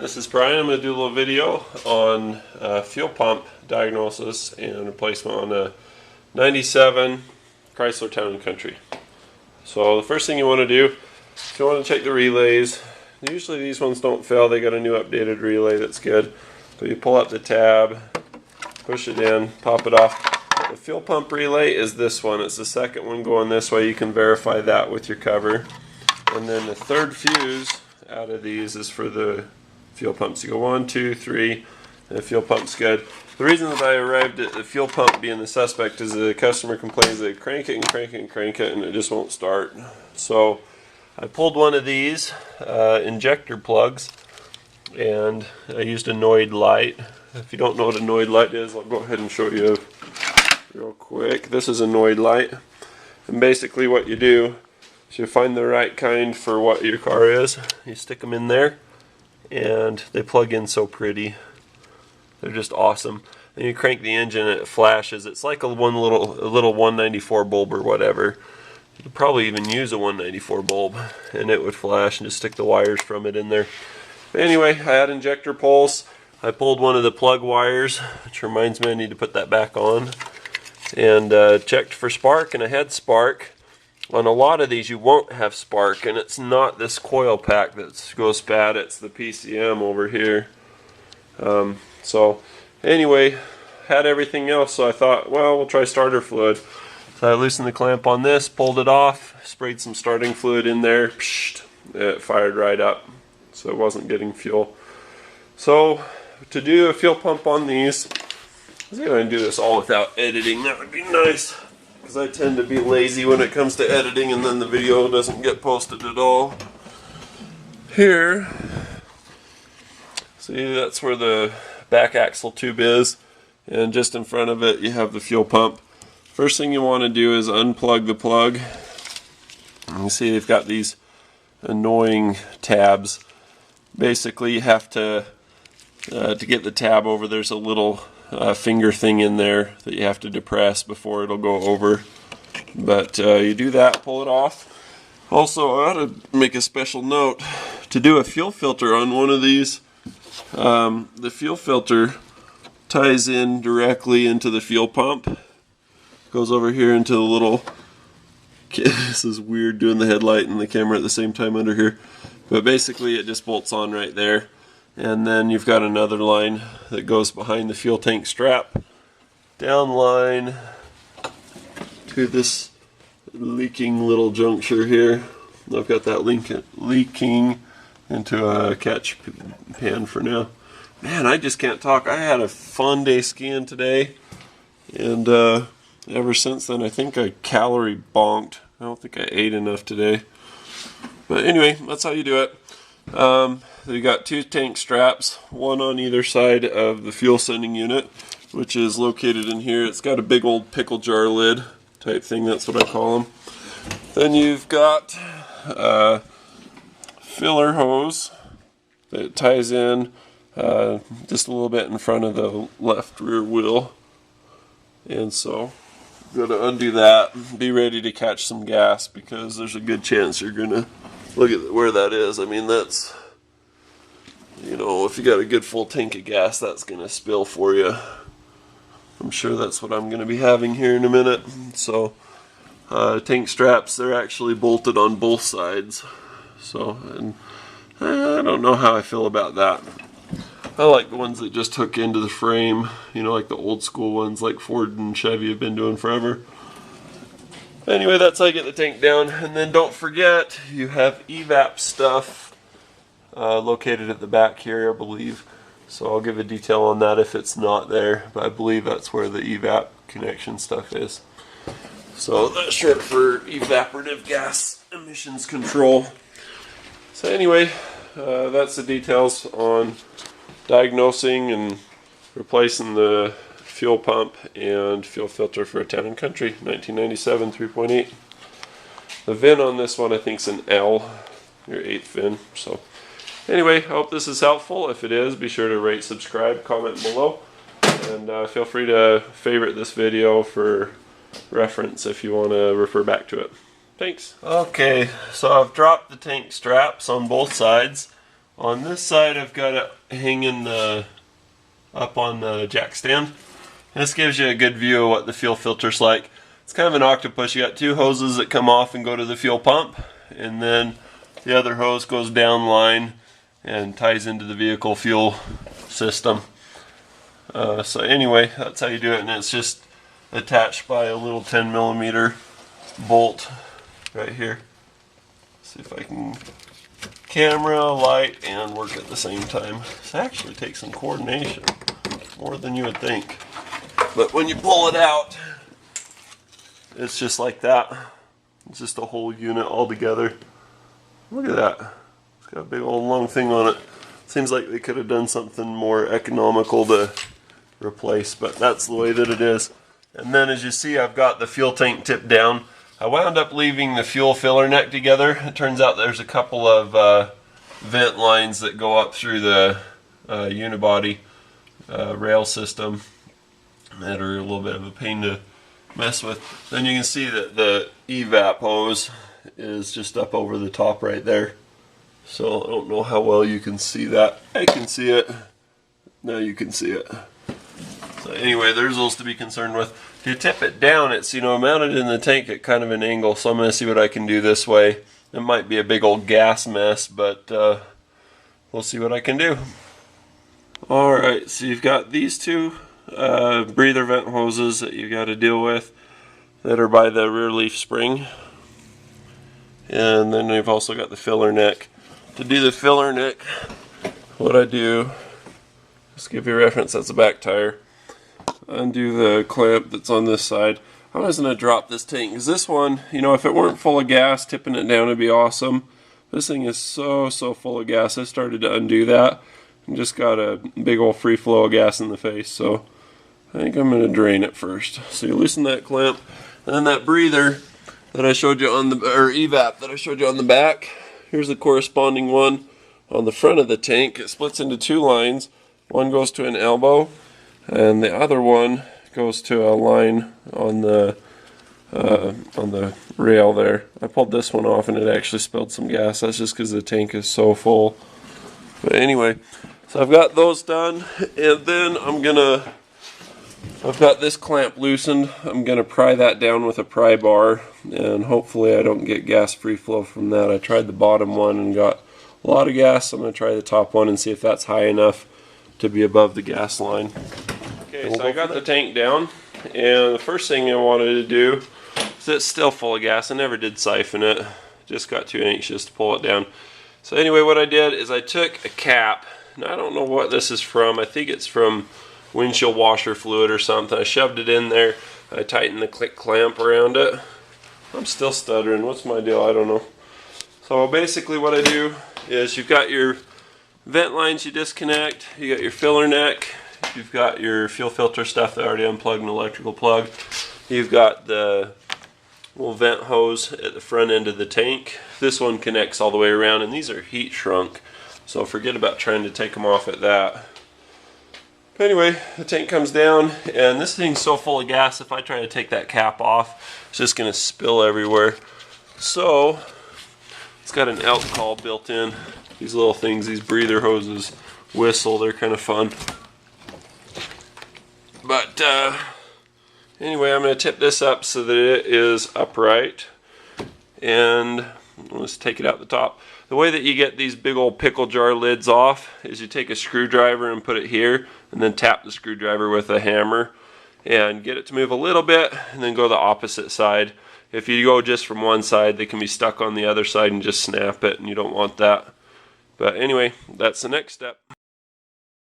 This is Brian. I'm going to do a little video on fuel pump diagnosis and replacement on a 97 Chrysler Town and Country. So the first thing you want to do, if you want to check the relays, usually these ones don't fail. They got a new updated relay that's good. But you pull up the tab, push it in, pop it off. The fuel pump relay is this one. It's the second one going this way. You can verify that with your cover. And then the third fuse out of these is for the fuel pumps. You go 1, 2, 3, and the fuel pump's good. The reason that I arrived at the fuel pump being the suspect is the customer complains they crank it and crank it and crank it and it just won't start. So I pulled one of these injector plugs and I used a Noid light. If you don't know what a Noid light is, I'll go ahead and show you real quick. This is a Noid light, and basically what you do is you find the right kind for what your car is. You stick them in there and they plug in so pretty. They're just awesome. And you crank the engine and it flashes. It's like a little 194 bulb or whatever. You could probably even use a 194 bulb and it would flash, and just stick the wires from it in there. But anyway, I had injector pulse. I pulled one of the plug wires, which reminds me I need to put that back on, and checked for spark, and I had spark. On a lot of these you won't have spark, and it's not this coil pack that goes bad, it's the PCM over here. So anyway, had everything else, so I thought, well, we'll try starter fluid. So I loosened the clamp on this, pulled it off, sprayed some starting fluid in there, psh, it fired right up, so it wasn't getting fuel. So to do a fuel pump on these, I was going to do this all without editing. That would be nice, because I tend to be lazy when it comes to editing, and then the video doesn't get posted at all. Here, see, that's where the back axle tube is, and just in front of it you have the fuel pump. First thing you want to do is unplug the plug. You see they've got these annoying tabs. Basically you have to get the tab over, there's a little finger thing in there that you have to depress before it'll go over. But you do that, pull it off. Also, I ought to make a special note to do a fuel filter on one of these. The fuel filter ties in directly into the fuel pump. Goes over here into the little, this is weird doing the headlight and the camera at the same time under here, but basically it just bolts on right there. And then you've got another line that goes behind the fuel tank strap, down line to this leaking little juncture here. I've got that leaking into a catch pan for now. Man, I just can't talk. I had a fun day skiing today, and ever since then I think I calorie bonked. I don't think I ate enough today. But anyway, that's how you do it. You got two tank straps, one on either side of the fuel sending unit, which is located in here. It's got a big old pickle jar lid type thing, that's what I call them. Then you've got a filler hose that ties in just a little bit in front of the left rear wheel. And so you've got to undo that, be ready to catch some gas, because there's a good chance you're going to look at where that is. I mean, that's, you know, if you got a good full tank of gas, that's going to spill for you. I'm sure that's what I'm going to be having here in a minute. So, tank straps, they're actually bolted on both sides. So, and I don't know how I feel about that. I like the ones that just hook into the frame, you know, like the old school ones like Ford and Chevy have been doing forever. Anyway, that's how you get the tank down. And then don't forget, you have evap stuff located at the back here, I believe. So I'll give a detail on that if it's not there, but I believe that's where the evap connection stuff is. So that's short for evaporative gas emissions control. So anyway, that's the details on diagnosing and replacing the fuel pump and fuel filter for a Town and Country 1997 3.8. The VIN on this one I think is an L, your 8th VIN. So anyway, I hope this is helpful. If it is, be sure to rate, subscribe, comment below, and feel free to favorite this video for reference if you want to refer back to it. Thanks. Okay, so I've dropped the tank straps on both sides. On this side I've got it hanging up on the jack stand. This gives you a good view of what the fuel filter's like. It's kind of an octopus. You got two hoses that come off and go to the fuel pump, and then the other hose goes down line and ties into the vehicle fuel system. So anyway, that's how you do it, and it's just attached by a little 10mm bolt right here. See if I can camera, light, and work at the same time. This actually takes some coordination, more than you would think. But when you pull it out, it's just like that. It's just a whole unit all together. Look at that. It's got a big old long thing on it. Seems like they could have done something more economical to replace, but that's the way that it is. And then as you see, I've got the fuel tank tipped down. I wound up leaving the fuel filler neck together. It turns out there's a couple of vent lines that go up through the unibody rail system that are a little bit of a pain to mess with. Then you can see that the evap hose is just up over the top right there. So I don't know how well you can see that. I can see it. Now you can see it. So anyway, there's those to be concerned with. If you tip it down, it's, you know, mounted in the tank at kind of an angle, so I'm going to see what I can do this way. It might be a big old gas mess, but we'll see what I can do. Alright, so you've got these two breather vent hoses that you got to deal with that are by the rear leaf spring, and then you've also got the filler neck. To do the filler neck, what I do, just give you a reference, that's the back tire. Undo the clamp that's on this side. I was going to drop this tank because this one, you know, if it weren't full of gas, tipping it down would be awesome. This thing is so full of gas. I started to undo that and just got a big old free flow of gas in the face. So I think I'm going to drain it first. So you loosen that clamp, and then that breather that I showed you on the, or evap that I showed you on the back, here's the corresponding one on the front of the tank. It splits into two lines. One goes to an elbow, and the other one goes to a line on the rail there. I pulled this one off and it actually spilled some gas. That's just because the tank is so full. But anyway, so I've got those done, and then I've got this clamp loosened. I'm gonna pry that down with a pry bar, and hopefully I don't get gas free flow from that. I tried the bottom one and got a lot of gas. I'm gonna try the top one and see if that's high enough to be above the gas line. Okay, so I got the tank down, and the first thing I wanted to do is, it's still full of gas. I never did siphon it, just got too anxious to pull it down. So anyway, what I did is I took a cap, and I don't know what this is from. I think it's from windshield washer fluid or something. I shoved it in there. I tightened the click clamp around it. I'm still stuttering. What's my deal? I don't know. So basically what I do is, you've got your vent lines you disconnect, you got your filler neck, you've got your fuel filter stuff that I already unplugged, an electrical plug, you've got the little vent hose at the front end of the tank. This one connects all the way around, and these are heat shrunk, so forget about trying to take them off at that. But anyway, the tank comes down, and this thing's so full of gas, if I try to take that cap off, it's just going to spill everywhere. So it's got an alcohol built in. These little things, these breather hoses, whistle, they're kind of fun. But anyway, I'm going to tip this up so that it is upright, and let's take it out the top. The way that you get these big old pickle jar lids off is you take a screwdriver and put it here, and then tap the screwdriver with a hammer and get it to move a little bit, and then go the opposite side. If you go just from one side, they can be stuck on the other side and just snap it, and you don't want that. But anyway, that's the next step.